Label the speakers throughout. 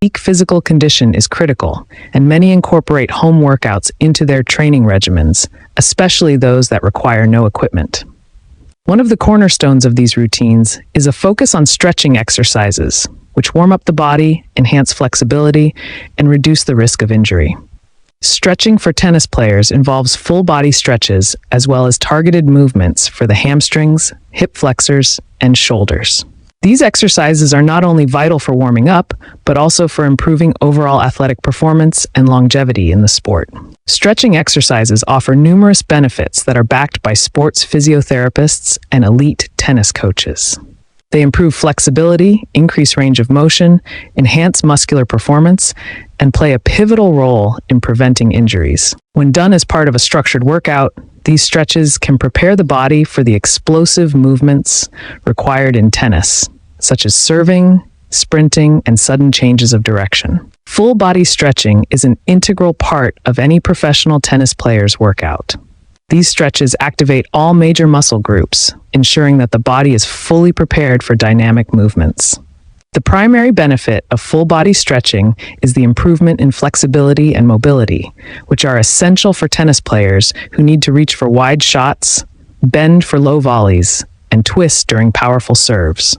Speaker 1: Peak physical condition is critical, and many incorporate home workouts into their training regimens, especially those that require no equipment. One of the cornerstones of these routines is a focus on stretching exercises, which warm up the body, enhance flexibility, and reduce the risk of injury. Stretching for tennis players involves full-body stretches as well as targeted movements for the hamstrings, hip flexors, and shoulders. These exercises are not only vital for warming up, but also for improving overall athletic performance and longevity in the sport. Stretching exercises offer numerous benefits that are backed by sports physiotherapists and elite tennis coaches. They improve flexibility, increase range of motion, enhance muscular performance, and play a pivotal role in preventing injuries. When done as part of a structured workout, these stretches can prepare the body for the explosive movements required in tennis, such as serving, sprinting, and sudden changes of direction. Full body stretching is an integral part of any professional tennis player's workout. These stretches activate all major muscle groups, ensuring that the body is fully prepared for dynamic movements. The primary benefit of full body stretching is the improvement in flexibility and mobility, which are essential for tennis players who need to reach for wide shots, bend for low volleys, and twist during powerful serves.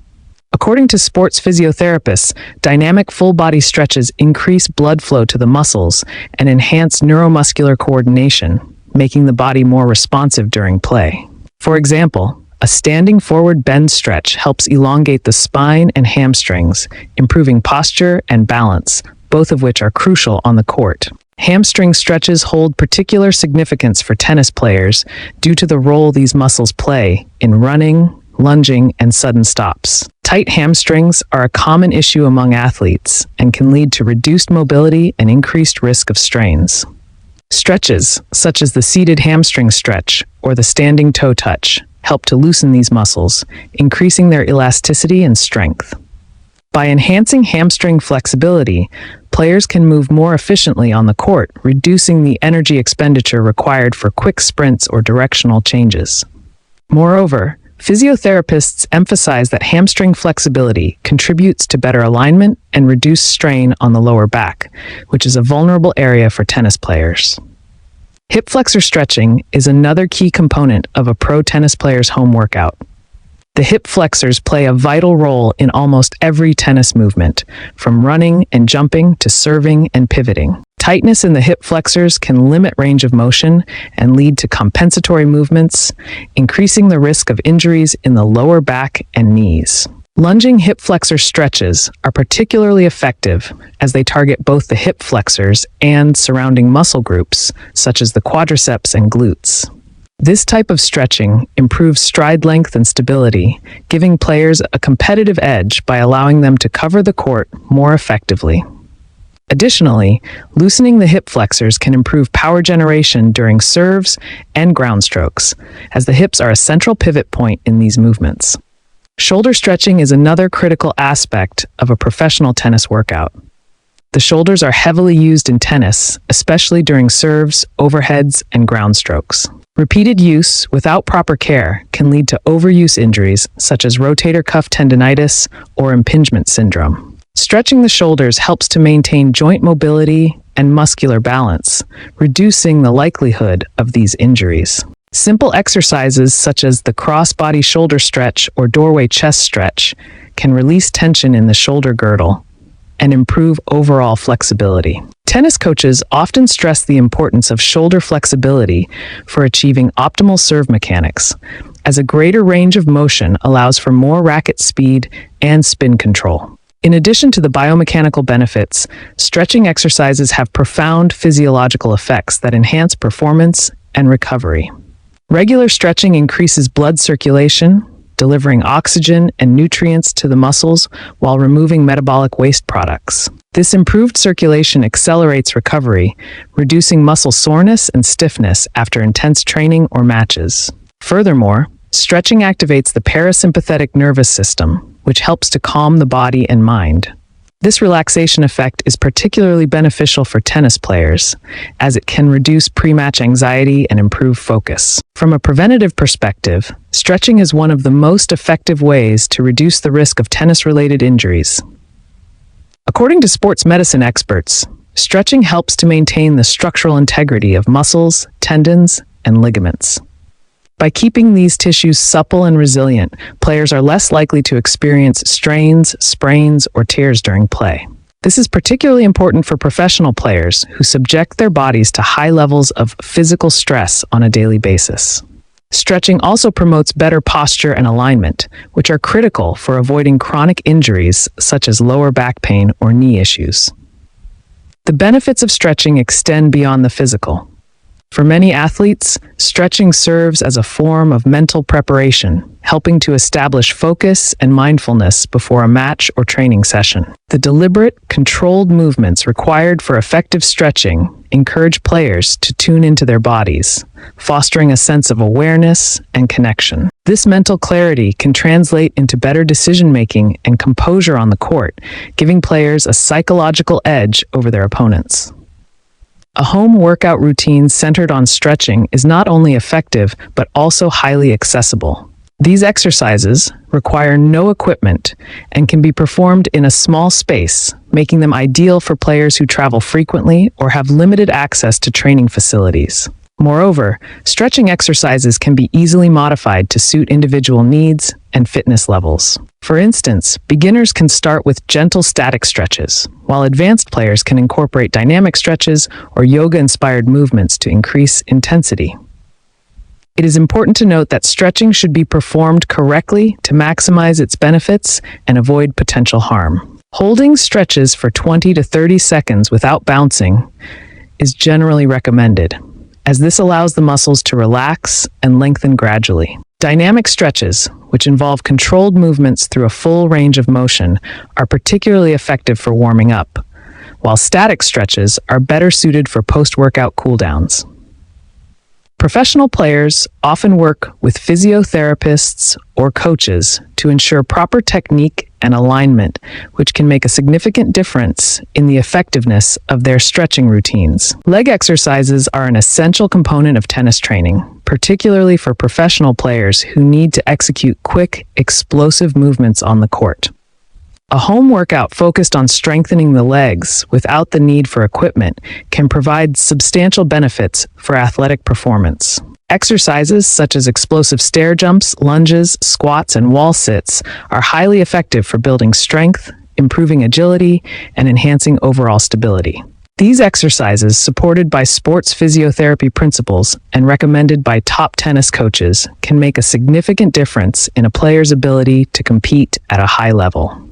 Speaker 1: According to sports physiotherapists, dynamic full-body stretches increase blood flow to the muscles and enhance neuromuscular coordination, making the body more responsive during play. For example, a standing forward bend stretch helps elongate the spine and hamstrings, improving posture and balance, both of which are crucial on the court. Hamstring stretches hold particular significance for tennis players due to the role these muscles play in running, lunging, and sudden stops. Tight hamstrings are a common issue among athletes and can lead to reduced mobility and increased risk of strains. Stretches, such as the seated hamstring stretch or the standing toe touch, help to loosen these muscles, increasing their elasticity and strength. By enhancing hamstring flexibility, players can move more efficiently on the court, reducing the energy expenditure required for quick sprints or directional changes. Moreover, physiotherapists emphasize that hamstring flexibility contributes to better alignment and reduced strain on the lower back, which is a vulnerable area for tennis players. Hip flexor stretching is another key component of a pro tennis player's home workout. The hip flexors play a vital role in almost every tennis movement, from running and jumping to serving and pivoting. Tightness in the hip flexors can limit range of motion and lead to compensatory movements, increasing the risk of injuries in the lower back and knees. Lunging hip flexor stretches are particularly effective as they target both the hip flexors and surrounding muscle groups, such as the quadriceps and glutes. This type of stretching improves stride length and stability, giving players a competitive edge by allowing them to cover the court more effectively. Additionally, loosening the hip flexors can improve power generation during serves and ground strokes, as the hips are a central pivot point in these movements. Shoulder stretching is another critical aspect of a professional tennis workout. The shoulders are heavily used in tennis, especially during serves, overheads, and ground strokes. Repeated use without proper care can lead to overuse injuries such as rotator cuff tendinitis or impingement syndrome. Stretching the shoulders helps to maintain joint mobility and muscular balance, reducing the likelihood of these injuries. Simple exercises such as the cross-body shoulder stretch or doorway chest stretch can release tension in the shoulder girdle and improve overall flexibility. Tennis coaches often stress the importance of shoulder flexibility for achieving optimal serve mechanics, as a greater range of motion allows for more racket speed and spin control. In addition to the biomechanical benefits, stretching exercises have profound physiological effects that enhance performance and recovery. Regular stretching increases blood circulation, delivering oxygen and nutrients to the muscles while removing metabolic waste products. This improved circulation accelerates recovery, reducing muscle soreness and stiffness after intense training or matches. Furthermore, stretching activates the parasympathetic nervous system, which helps to calm the body and mind. This relaxation effect is particularly beneficial for tennis players, as it can reduce pre-match anxiety and improve focus. From a preventative perspective, stretching is one of the most effective ways to reduce the risk of tennis-related injuries. According to sports medicine experts, stretching helps to maintain the structural integrity of muscles, tendons, and ligaments. By keeping these tissues supple and resilient, players are less likely to experience strains, sprains, or tears during play. This is particularly important for professional players who subject their bodies to high levels of physical stress on a daily basis. Stretching also promotes better posture and alignment, which are critical for avoiding chronic injuries such as lower back pain or knee issues. The benefits of stretching extend beyond the physical. For many athletes, stretching serves as a form of mental preparation, helping to establish focus and mindfulness before a match or training session. The deliberate, controlled movements required for effective stretching encourage players to tune into their bodies, fostering a sense of awareness and connection. This mental clarity can translate into better decision-making and composure on the court, giving players a psychological edge over their opponents. A home workout routine centered on stretching is not only effective, but also highly accessible. These exercises require no equipment and can be performed in a small space, making them ideal for players who travel frequently or have limited access to training facilities. Moreover, stretching exercises can be easily modified to suit individual needs and fitness levels. For instance, beginners can start with gentle static stretches, while advanced players can incorporate dynamic stretches or yoga-inspired movements to increase intensity. It is important to note that stretching should be performed correctly to maximize its benefits and avoid potential harm. Holding stretches for 20 to 30 seconds without bouncing is generally recommended, as this allows the muscles to relax and lengthen gradually. Dynamic stretches, which involve controlled movements through a full range of motion, are particularly effective for warming up, while static stretches are better suited for post-workout cooldowns. Professional players often work with physiotherapists or coaches to ensure proper technique and alignment, which can make a significant difference in the effectiveness of their stretching routines. Leg exercises are an essential component of tennis training, particularly for professional players who need to execute quick, explosive movements on the court. A home workout focused on strengthening the legs without the need for equipment can provide substantial benefits for athletic performance. Exercises such as explosive stair jumps, lunges, squats, and wall sits are highly effective for building strength, improving agility, and enhancing overall stability. These exercises, supported by sports physiotherapy principles and recommended by top tennis coaches, can make a significant difference in a player's ability to compete at a high level.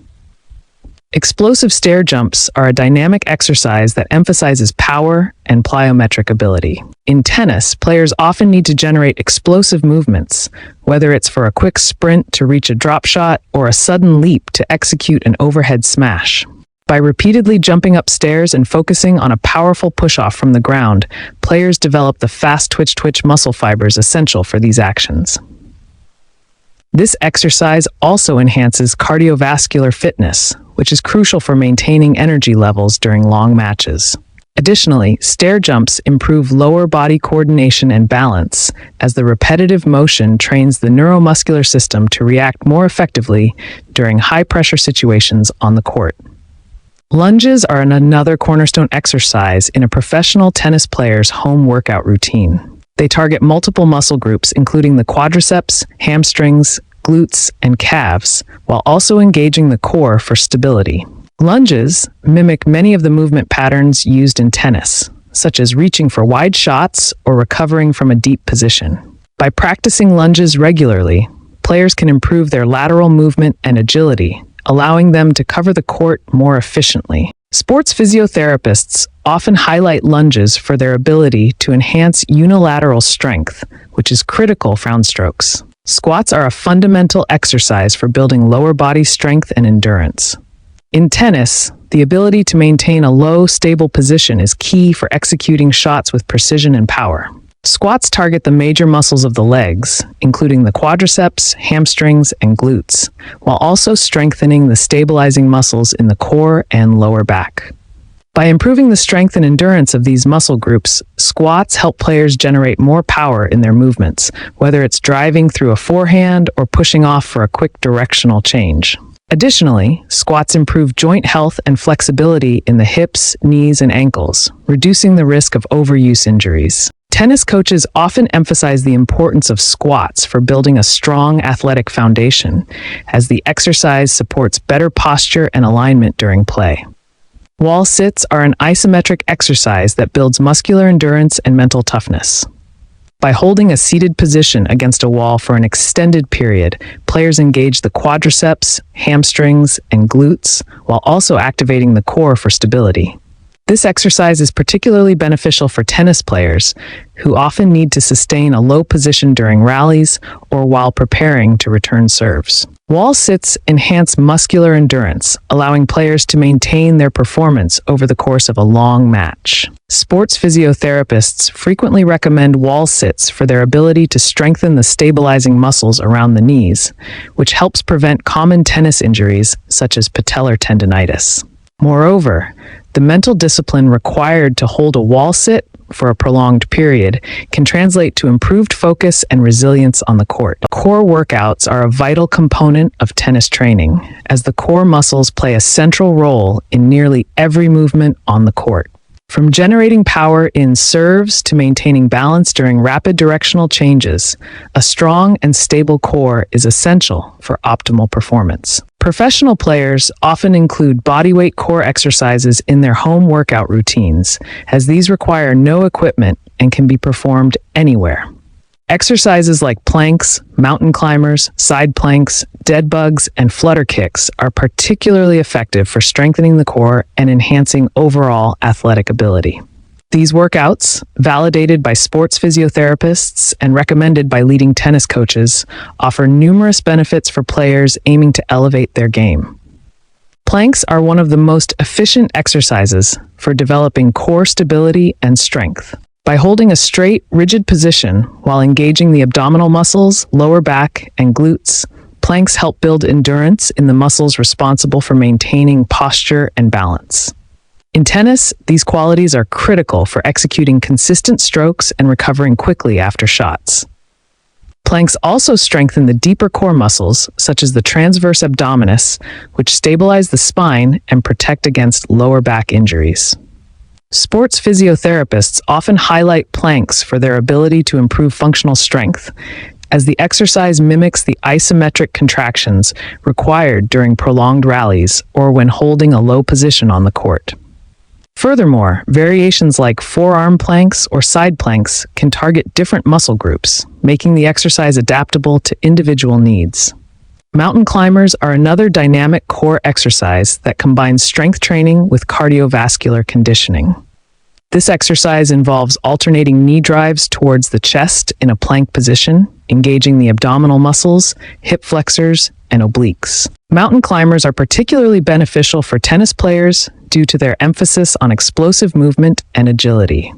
Speaker 1: Explosive stair jumps are a dynamic exercise that emphasizes power and plyometric ability. In tennis, players often need to generate explosive movements, whether it's for a quick sprint to reach a drop shot or a sudden leap to execute an overhead smash. By repeatedly jumping up stairs and focusing on a powerful push-off from the ground, players develop the fast twitch muscle fibers essential for these actions. This exercise also enhances cardiovascular fitness, which is crucial for maintaining energy levels during long matches. Additionally, stair jumps improve lower body coordination and balance, as the repetitive motion trains the neuromuscular system to react more effectively during high-pressure situations on the court. Lunges are another cornerstone exercise in a professional tennis player's home workout routine. They target multiple muscle groups, including the quadriceps, hamstrings, glutes, and calves, while also engaging the core for stability. Lunges mimic many of the movement patterns used in tennis, such as reaching for wide shots or recovering from a deep position. By practicing lunges regularly, players can improve their lateral movement and agility, allowing them to cover the court more efficiently. Sports physiotherapists often highlight lunges for their ability to enhance unilateral strength, which is critical for downstrokes. Squats are a fundamental exercise for building lower body strength and endurance. In tennis, the ability to maintain a low, stable position is key for executing shots with precision and power. Squats target the major muscles of the legs, including the quadriceps, hamstrings, and glutes, while also strengthening the stabilizing muscles in the core and lower back. By improving the strength and endurance of these muscle groups, squats help players generate more power in their movements, whether it's driving through a forehand or pushing off for a quick directional change. Additionally, squats improve joint health and flexibility in the hips, knees, and ankles, reducing the risk of overuse injuries. Tennis coaches often emphasize the importance of squats for building a strong athletic foundation, as the exercise supports better posture and alignment during play. Wall sits are an isometric exercise that builds muscular endurance and mental toughness. By holding a seated position against a wall for an extended period, players engage the quadriceps, hamstrings, and glutes, while also activating the core for stability. This exercise is particularly beneficial for tennis players, who often need to sustain a low position during rallies or while preparing to return serves. Wall sits enhance muscular endurance, allowing players to maintain their performance over the course of a long match. Sports physiotherapists frequently recommend wall sits for their ability to strengthen the stabilizing muscles around the knees, which helps prevent common tennis injuries such as patellar tendinitis. Moreover, the mental discipline required to hold a wall sit for a prolonged period can translate to improved focus and resilience on the court. Core workouts are a vital component of tennis training, as the core muscles play a central role in nearly every movement on the court. From generating power in serves to maintaining balance during rapid directional changes, a strong and stable core is essential for optimal performance. Professional players often include bodyweight core exercises in their home workout routines, as these require no equipment and can be performed anywhere. Exercises like planks, mountain climbers, side planks, dead bugs, and flutter kicks are particularly effective for strengthening the core and enhancing overall athletic ability. These workouts, validated by sports physiotherapists and recommended by leading tennis coaches, offer numerous benefits for players aiming to elevate their game. Planks are one of the most efficient exercises for developing core stability and strength. By holding a straight, rigid position while engaging the abdominal muscles, lower back, and glutes, planks help build endurance in the muscles responsible for maintaining posture and balance. In tennis, these qualities are critical for executing consistent strokes and recovering quickly after shots. Planks also strengthen the deeper core muscles, such as the transverse abdominis, which stabilize the spine and protect against lower back injuries. Sports physiotherapists often highlight planks for their ability to improve functional strength, as the exercise mimics the isometric contractions required during prolonged rallies or when holding a low position on the court. Furthermore, variations like forearm planks or side planks can target different muscle groups, making the exercise adaptable to individual needs. Mountain climbers are another dynamic core exercise that combines strength training with cardiovascular conditioning. This exercise involves alternating knee drives towards the chest in a plank position, engaging the abdominal muscles, hip flexors, and obliques. Mountain climbers are particularly beneficial for tennis players due to their emphasis on explosive movement and agility.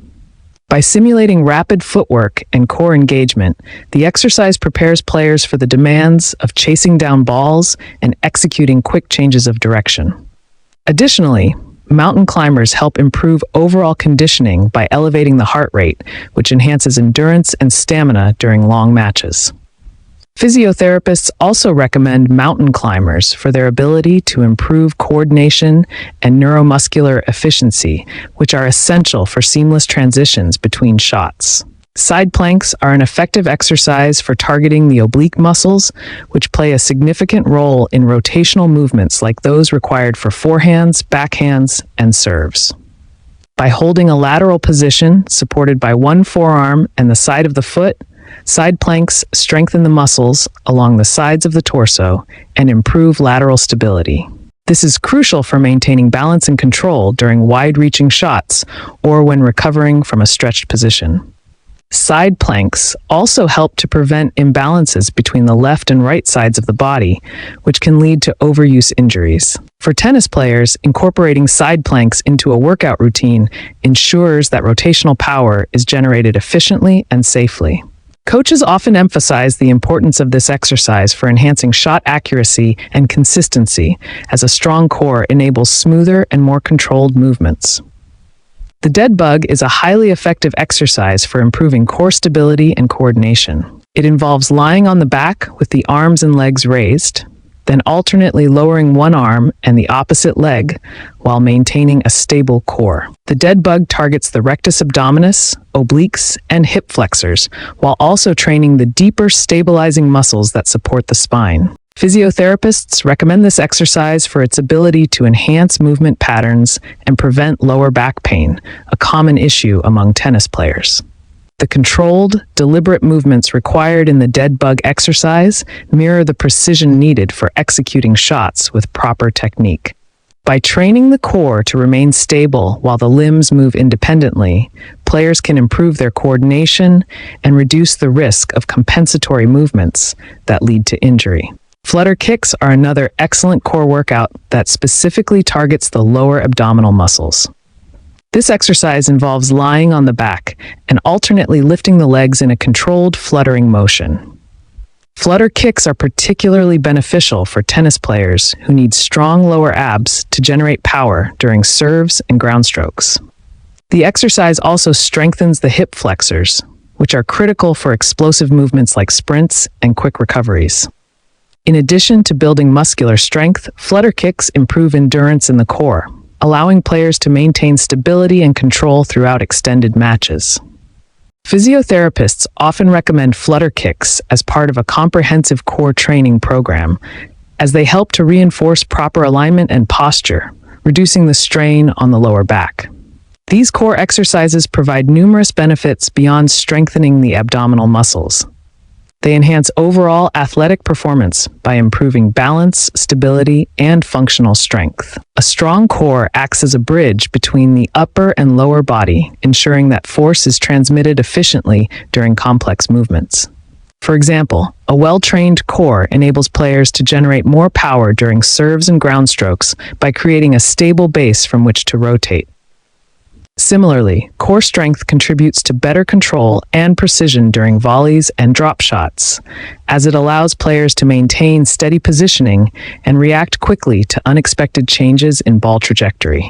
Speaker 1: By simulating rapid footwork and core engagement, the exercise prepares players for the demands of chasing down balls and executing quick changes of direction. Additionally, mountain climbers help improve overall conditioning by elevating the heart rate, which enhances endurance and stamina during long matches. Physiotherapists also recommend mountain climbers for their ability to improve coordination and neuromuscular efficiency, which are essential for seamless transitions between shots. Side planks are an effective exercise for targeting the oblique muscles, which play a significant role in rotational movements like those required for forehands, backhands, and serves. By holding a lateral position supported by one forearm and the side of the foot, side planks strengthen the muscles along the sides of the torso and improve lateral stability. This is crucial for maintaining balance and control during wide-reaching shots or when recovering from a stretched position. Side planks also help to prevent imbalances between the left and right sides of the body, which can lead to overuse injuries. For tennis players, incorporating side planks into a workout routine ensures that rotational power is generated efficiently and safely. Coaches often emphasize the importance of this exercise for enhancing shot accuracy and consistency, as a strong core enables smoother and more controlled movements. The dead bug is a highly effective exercise for improving core stability and coordination. It involves lying on the back with the arms and legs raised, then alternately lowering one arm and the opposite leg while maintaining a stable core. The dead bug targets the rectus abdominis, obliques, and hip flexors, while also training the deeper stabilizing muscles that support the spine. Physiotherapists recommend this exercise for its ability to enhance movement patterns and prevent lower back pain, a common issue among tennis players. The controlled, deliberate movements required in the dead bug exercise mirror the precision needed for executing shots with proper technique. By training the core to remain stable while the limbs move independently, players can improve their coordination and reduce the risk of compensatory movements that lead to injury. Flutter kicks are another excellent core workout that specifically targets the lower abdominal muscles. This exercise involves lying on the back and alternately lifting the legs in a controlled fluttering motion. Flutter kicks are particularly beneficial for tennis players who need strong lower abs to generate power during serves and ground strokes. The exercise also strengthens the hip flexors, which are critical for explosive movements like sprints and quick recoveries. In addition to building muscular strength, flutter kicks improve endurance in the core, allowing players to maintain stability and control throughout extended matches. Physiotherapists often recommend flutter kicks as part of a comprehensive core training program, as they help to reinforce proper alignment and posture, reducing the strain on the lower back. These core exercises provide numerous benefits beyond strengthening the abdominal muscles. They enhance overall athletic performance by improving balance, stability, and functional strength. A strong core acts as a bridge between the upper and lower body, ensuring that force is transmitted efficiently during complex movements. For example, a well-trained core enables players to generate more power during serves and ground strokes by creating a stable base from which to rotate. Similarly, core strength contributes to better control and precision during volleys and drop shots, as it allows players to maintain steady positioning and react quickly to unexpected changes in ball trajectory.